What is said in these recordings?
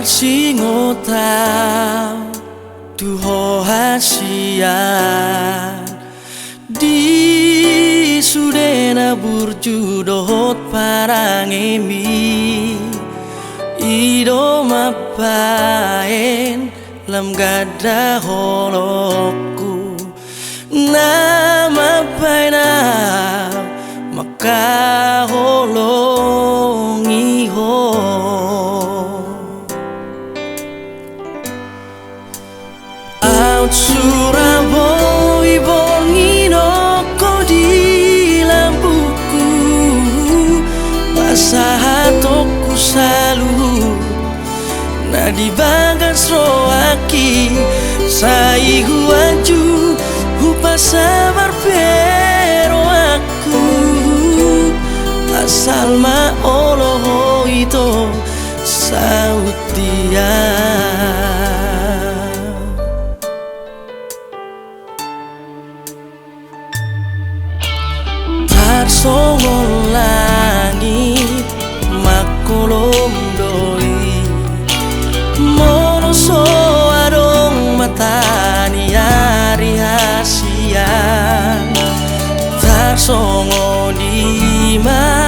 singotau duho hasian di sudena burjudot parangemi ido mapaen lam gada holokku nama paina maka holongi ho out Surabaya borngino ko di lampuku basah toko salu na di bagas roaki sai huaju hupa sabar pero aku asal ma oloh itu sautia Tarsongol langit makolom doi monoso adong matani hari hasian tarsongo dima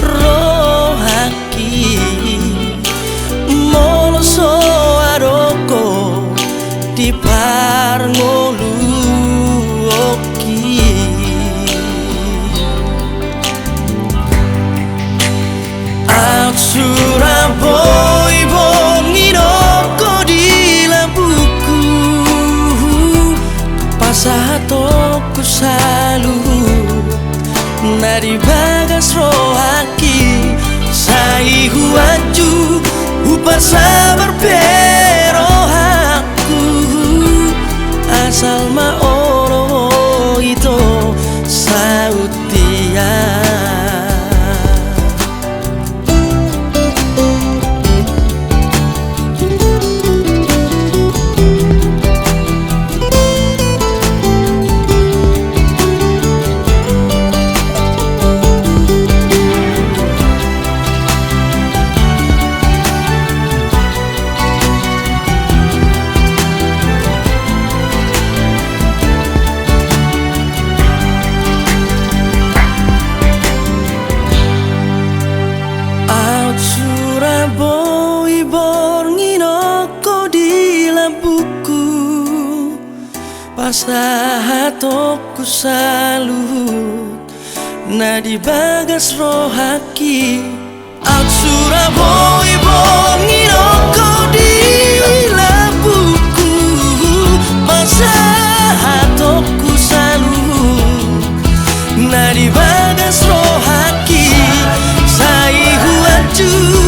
rohaki monoso adoko di parngolu oki Surabaya borngino ko di lampuku pasah toko salu na di bagas rohaki sai huaju upar sabar pero aku asal ma oro itu sautia Surabaya borngino ko di lampuku pasah toko salut na di bagas rohaki out Surabaya borngino ko di lampuku pasah toko salut na di bagas rohaki sai huaju